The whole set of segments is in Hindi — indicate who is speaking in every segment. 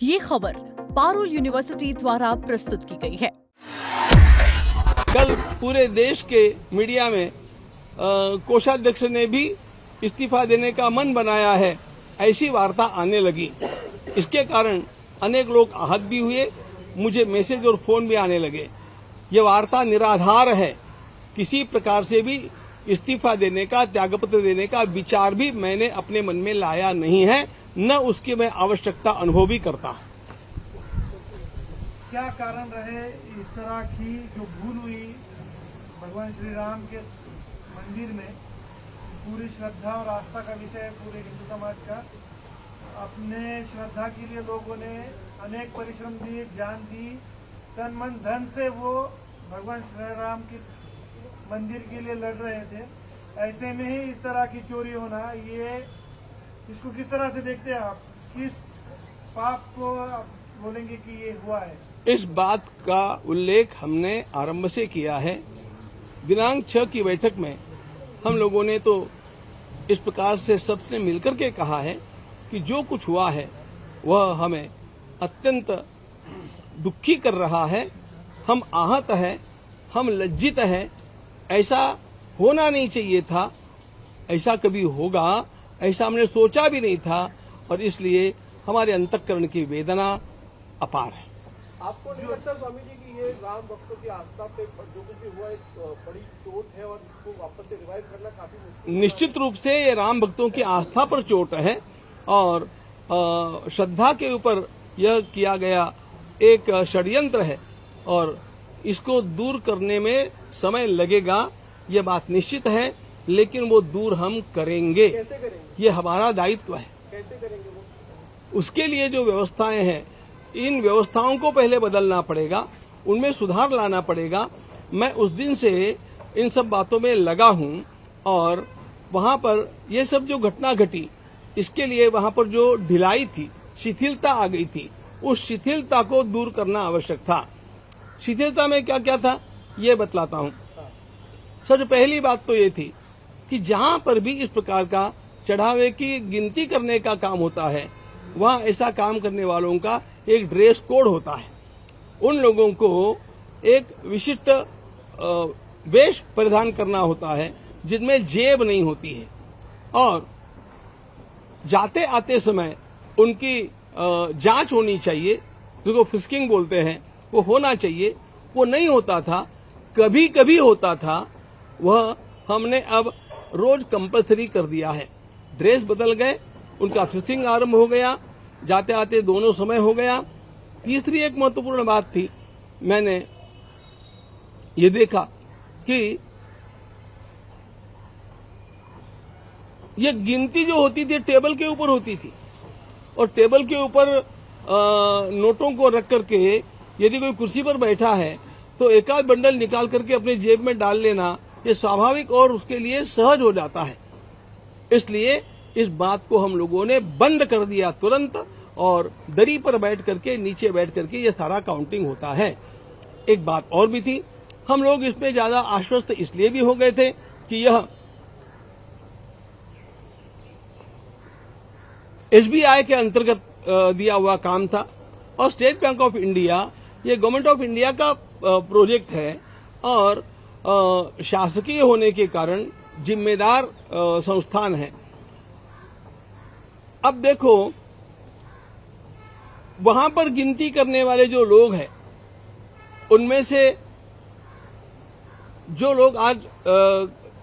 Speaker 1: ये खबर पारुल यूनिवर्सिटी द्वारा प्रस्तुत की गई है।
Speaker 2: कल पूरे देश के मीडिया में कोषाध्यक्ष ने भी इस्तीफा देने का मन बनाया है, ऐसी वार्ता आने लगी। इसके कारण अनेक लोग आहत भी हुए, मुझे मैसेज और फोन भी आने लगे। ये वार्ता निराधार है। किसी प्रकार से भी इस्तीफा देने का, त्यागपत्र देने का विचार भी मैंने अपने मन में लाया नहीं है, न उसकी मैं आवश्यकता अनुभव भी करता।
Speaker 3: क्या कारण रहे इस तरह की जो भूल हुई भगवान श्री राम के मंदिर में? पूरी श्रद्धा और आस्था का विषय है पूरे हिंदू समाज का। अपने श्रद्धा के लिए लोगों ने अनेक परिश्रम दिए, जान दी, तन मन धन से वो भगवान श्री राम के मंदिर के लिए लड़ रहे थे। ऐसे में ही इस तरह की चोरी होना, ये इसको किस तरह से देखते हैं आप? किस पाप को आप बोलेंगे कि ये हुआ है?
Speaker 2: इस बात का उल्लेख हमने आरंभ से किया है। दिनांक 6 की बैठक में हम लोगों ने तो इस प्रकार से सबसे मिलकर के कहा है कि जो कुछ हुआ है वह हमें अत्यंत दुखी कर रहा है। हम आहत हैं, हम लज्जित हैं। ऐसा होना नहीं चाहिए था, ऐसा कभी होगा ऐसा हमने सोचा भी नहीं था, और इसलिए हमारे अंतःकरण की वेदना अपार है।
Speaker 4: आपको नहीं लगता स्वामी जी कि ये राम भक्तों की आस्था पे जो कुछ भी हुआ एक बड़ी चोट है और इसको वापस से रिवाइव करना काफी मुश्किल है?
Speaker 2: निश्चित रूप से ये राम भक्तों की आस्था पर चोट है, और श्रद्धा के ऊपर यह किया गया एक षड्यंत्र है, और इसको दूर करने में समय लगेगा, ये बात निश्चित है। लेकिन वो दूर हम करेंगे।
Speaker 4: कैसे करेंगे?
Speaker 2: ये हमारा दायित्व है।
Speaker 4: कैसे करेंगे वो?
Speaker 2: उसके लिए जो व्यवस्थाएं हैं, इन व्यवस्थाओं को पहले बदलना पड़ेगा, उनमें सुधार लाना पड़ेगा। मैं उस दिन से इन सब बातों में लगा हूं, और वहां पर ये सब जो घटना घटी, इसके लिए वहां पर जो ढिलाई थी, शिथिलता आ गई थी, उस शिथिलता को दूर करना आवश्यक था। शिथिलता में क्या क्या था ये बतलाता हूं। सबसे पहली बात तो ये थी कि जहां पर भी इस प्रकार का चढ़ावे की गिनती करने का काम होता है, वहां ऐसा काम करने वालों का एक ड्रेस कोड होता है। उन लोगों को एक विशिष्ट वेश परिधान करना होता है, जिनमें जेब नहीं होती है, और जाते आते समय उनकी जांच होनी चाहिए, जिसको फिस्किंग बोलते हैं, वो होना चाहिए। वो नहीं होता था, कभी कभी होता था, वह हमने अब रोज कंपल्सरी कर दिया है। ड्रेस बदल गए, उनका फिस्किंग आरंभ हो गया, जाते आते दोनों समय हो गया। तीसरी एक महत्वपूर्ण बात थी, मैंने ये देखा कि ये गिनती जो होती थी टेबल के ऊपर होती थी, और टेबल के ऊपर नोटों को रख करके यदि कोई कुर्सी पर बैठा है तो एक आध बंडल निकाल करके अपने जेब में डाल लेना, ये स्वाभाविक और उसके लिए सहज हो जाता है। इसलिए इस बात को हम लोगों ने बंद कर दिया तुरंत, और दरी पर बैठ करके, नीचे बैठ करके ये सारा काउंटिंग होता है। एक बात और भी थी, हम लोग इसमें ज्यादा आश्वस्त इसलिए भी हो गए थे कि यह एसबीआई के अंतर्गत दिया हुआ काम था, और स्टेट बैंक ऑफ इंडिया ये गवर्नमेंट ऑफ इंडिया का प्रोजेक्ट है, और शासकीय होने के कारण जिम्मेदार संस्थान है। अब देखो, वहां पर गिनती करने वाले जो लोग हैं, उनमें से जो लोग आज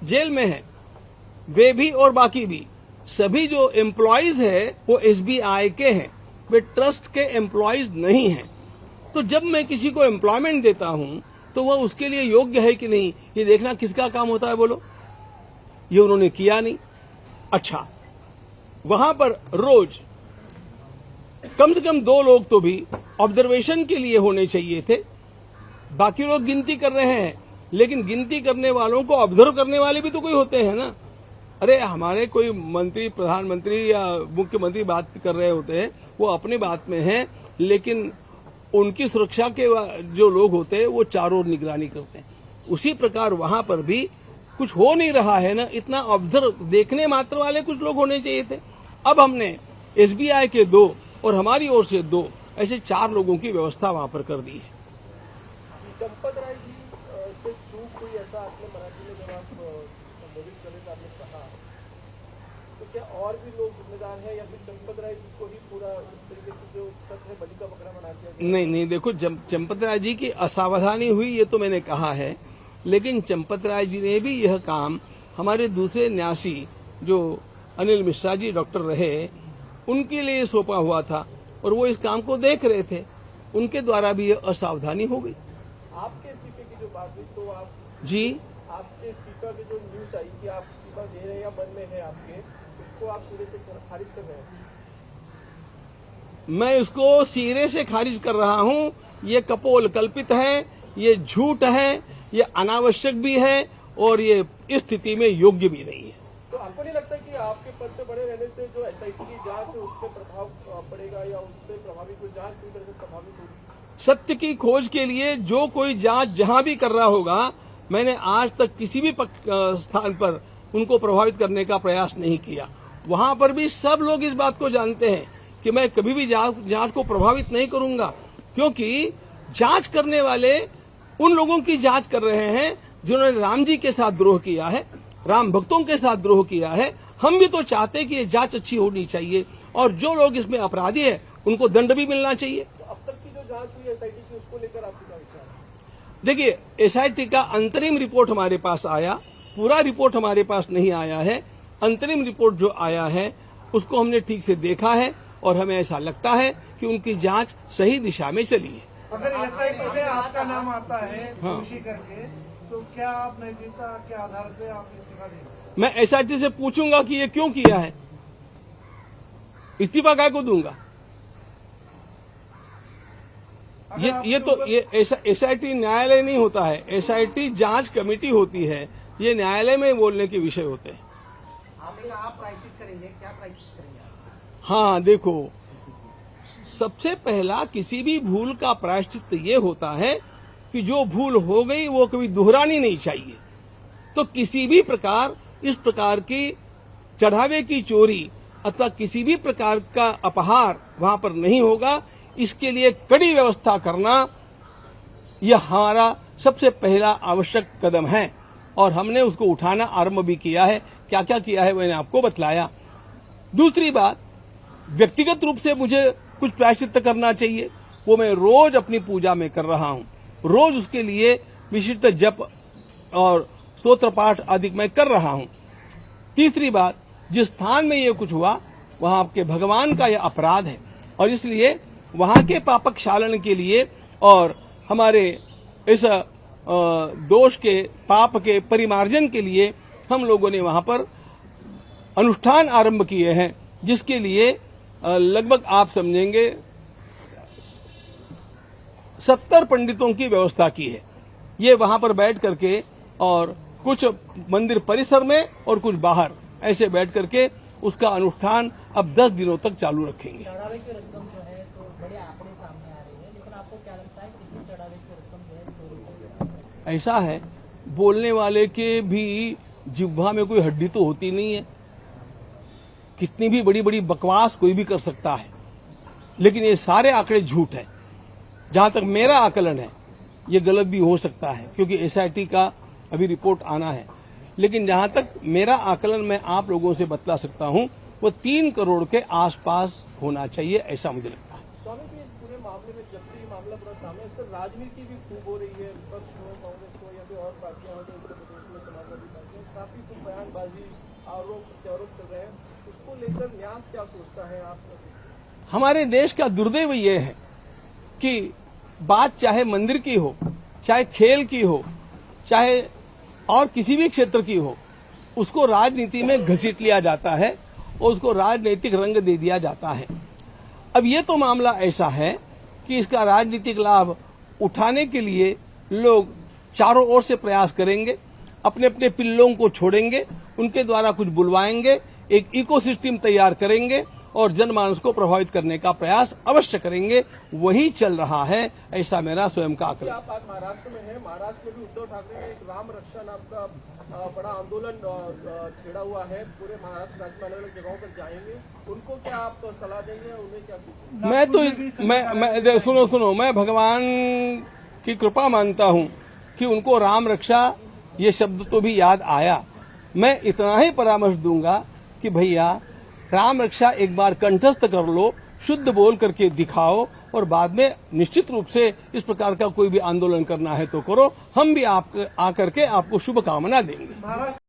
Speaker 2: जेल में हैं, वे भी और बाकी भी सभी जो एम्प्लॉयज है वो एसबीआई के हैं, वे ट्रस्ट के एम्प्लॉयज नहीं हैं। तो जब मैं किसी को एम्प्लॉयमेंट देता हूं तो वह उसके लिए योग्य है कि नहीं, ये देखना किसका काम होता है, बोलो? ये उन्होंने किया नहीं। अच्छा, वहां पर रोज कम से कम 2 लोग तो भी ऑब्जर्वेशन के लिए होने चाहिए थे। बाकी लोग गिनती कर रहे हैं, लेकिन गिनती करने वालों को ऑब्जर्व करने वाले भी तो कोई होते हैं ना। अरे, हमारे कोई मंत्री, प्रधानमंत्री या मुख्यमंत्री बात कर रहे होते हैं, वो अपनी बात में हैं, लेकिन उनकी सुरक्षा के जो लोग होते हैं वो चारों ओर निगरानी करते हैं। उसी प्रकार वहां पर भी कुछ हो नहीं रहा है ना, इतना ऑब्जर्व, देखने मात्र वाले कुछ लोग होने चाहिए थे। अब हमने एसबीआई के 2 और हमारी ओर से 2 ऐसे 4 लोगों की व्यवस्था वहां पर कर दी है।
Speaker 4: चंपत राय जी से चूक हुई ऐसा आपने मराठी में जब आप संबोधित कर रहे थे आपने कहा, तो क्या और भी लोग जिम्मेदार हैं या फिर चंपत राय जी को ही पूरा इस तरीके से जो सच है बलि का बकरा बना दिया?
Speaker 2: नहीं, देखो चंपत राय जी की असावधानी हुई ये तो मैंने कहा है, लेकिन चंपत राय जी ने भी यह काम हमारे दूसरे न्यासी जो अनिल मिश्रा जी डॉक्टर रहे उनके लिए सौंपा हुआ था और वो इस काम को देख रहे थे, उनके द्वारा भी यह असावधानी हो गई।
Speaker 4: आपके इस्तीफे की जो बात हुई तो आप
Speaker 2: जी,
Speaker 4: आपके इस्तीफा की जो न्यूज आई कि आप इस्तीफा दे रहे हैं या मन में है आपके, उसको आप सिरे से खारिज कर रहे हैं?
Speaker 2: मैं उसको सिरे से खारिज कर रहा हूं। ये कपोल कल्पित है, ये झूठ है, ये अनावश्यक भी है और ये इस स्थिति में योग्य भी नहीं है।
Speaker 4: तो आपको नहीं लगता कि आपके पद पे बड़े रहने से जो एसआईटी की जांच है उस पर प्रभाव पड़ेगा या उस पर प्रभावित कोई जांच पूरी तरह से प्रभावित होगी?
Speaker 2: सत्य की खोज के लिए जो कोई जांच जहां भी कर रहा होगा, मैंने आज तक किसी भी स्थान पर उनको प्रभावित करने का प्रयास नहीं किया। वहां पर भी सब लोग इस बात को जानते हैं कि मैं कभी भी जांच को प्रभावित नहीं करूंगा, क्योंकि जांच करने वाले उन लोगों की जांच कर रहे हैं जिन्होंने राम जी के साथ द्रोह किया है, राम भक्तों के साथ द्रोह किया है। हम भी तो चाहते हैं कि ये जांच अच्छी होनी चाहिए और जो लोग इसमें अपराधी है उनको दंड भी मिलना चाहिए।
Speaker 4: तो अब तक की जो जांच हुई एसआईटी की उसको लेकर आपकी क्या विचार है?
Speaker 2: देखिए, एसआईटी का अंतरिम रिपोर्ट हमारे पास आया, पूरा रिपोर्ट हमारे पास नहीं आया है। अंतरिम रिपोर्ट जो आया है उसको हमने ठीक से देखा है और हमें ऐसा लगता है कि उनकी जांच सही दिशा में चली है।
Speaker 3: अगर एसआईटी में आपका नाम आता है
Speaker 2: हाँ।
Speaker 3: दोषी करके, तो क्या आप नैतिकता के आधार पे आप इस्तीफा देंगे?
Speaker 2: मैं एसआईटी से पूछूंगा कि ये क्यों किया है, इस्तीफा काय को दूंगा। ये एसआईटी न्यायालय नहीं होता है, एसआईटी जांच कमेटी होती है, ये न्यायालय में बोलने के विषय होते हैं।
Speaker 3: आप प्रायश्चित करेंगे, क्या प्रायश्चित करेंगे?
Speaker 2: हाँ, देखो, सबसे पहला किसी भी भूल का प्रायश्चित ये होता है कि जो भूल हो गई वो कभी दोहरानी नहीं चाहिए। तो किसी भी प्रकार इस प्रकार की चढ़ावे की चोरी अथवा किसी भी प्रकार का अपहार वहां पर नहीं होगा, इसके लिए कड़ी व्यवस्था करना यह हमारा सबसे पहला आवश्यक कदम है और हमने उसको उठाना आरंभ भी किया है। क्या क्या किया है मैंने आपको बतलाया। दूसरी बात, व्यक्तिगत रूप से मुझे कुछ प्रायश्चित करना चाहिए, वो मैं रोज अपनी पूजा में कर रहा हूं, रोज उसके लिए विशिष्ट जप और स्तोत्र पाठ आदि मैं कर रहा हूं। तीसरी बात, जिस स्थान में ये कुछ हुआ वहां आपके भगवान का यह अपराध है और इसलिए वहां के पापक क्षालन के लिए और हमारे इस दोष के पाप के परिमार्जन के लिए हम लोगों ने वहां पर अनुष्ठान आरंभ किए हैं, जिसके लिए लगभग आप समझेंगे 70 पंडितों की व्यवस्था की है। ये वहां पर बैठ करके और कुछ मंदिर परिसर में और कुछ बाहर ऐसे बैठ करके उसका अनुष्ठान अब 10 दिनों तक चालू रखेंगे।
Speaker 5: चढ़ावे की रकम जो है तो बड़े आंकड़े सामने आ रही है, लेकिन आपको क्या लगता है कितनी चढ़ावे की रकम जो है चोरी?
Speaker 2: ऐसा है, बोलने वाले के भी जिह्वा में कोई हड्डी तो होती नहीं है, कितनी भी बड़ी बड़ी बकवास कोई भी कर सकता है, लेकिन ये सारे आंकड़े झूठ हैं। जहां तक मेरा आकलन है ये गलत भी हो सकता है क्योंकि एसआईटी का अभी रिपोर्ट आना है, लेकिन जहां तक मेरा आकलन मैं आप लोगों से बतला सकता हूं वो 3 करोड़ के आसपास होना चाहिए, ऐसा मुझे लगता है।
Speaker 4: स्वामी जी, इस पूरे मामले में जब से ये मामला पूरा सामने, इस पर राजनीति भी खूब हो रही है, विपक्ष हो, कांग्रेस हो या फिर और पार्टियां हो जो उत्तर प्रदेश में समाजवादी पार्टियां काफी कुछ बयानबाजी आरोप प्रत्यारोप कर रहे हैं, उसको लेकर न्यास क्या सोचता है आप?
Speaker 2: हमारे देश का दुर्दैव ये है कि बात चाहे मंदिर की हो, चाहे खेल की हो, चाहे और किसी भी क्षेत्र की हो, उसको राजनीति में घसीट लिया जाता है और उसको राजनीतिक रंग दे दिया जाता है। अब ये तो मामला ऐसा है कि इसका राजनीतिक लाभ उठाने के लिए लोग चारों ओर से प्रयास करेंगे, अपने अपने पिल्लों को छोड़ेंगे, उनके द्वारा कुछ बुलवाएंगे, एक इकोसिस्टम तैयार करेंगे और जनमानस को प्रभावित करने का प्रयास अवश्य करेंगे। वही चल रहा है, ऐसा मेरा स्वयं का आकलन।
Speaker 4: आप आज महाराष्ट्र में हैं, महाराष्ट्र में भी उद्धव ठाकरे ने एक राम रक्षा नाम का बड़ा आंदोलन छेड़ा हुआ है। पूरे महाराष्ट्र राज्य में अलग अलग जगहों पर जाएंगे, उनको क्या आप सलाह देंगे या उन्हें क्या सीखेंगे?
Speaker 2: सुनो, मैं भगवान की कृपा मानता हूं कि उनको राम रक्षा ये शब्द तो भी याद आया। मैं इतना ही परामर्श दूंगा कि भैया राम रक्षा एक बार कंठस्थ कर लो, शुद्ध बोल करके दिखाओ, और बाद में निश्चित रूप से इस प्रकार का कोई भी आंदोलन करना है तो करो। हम भी आप आकर के आपको शुभकामना देंगे।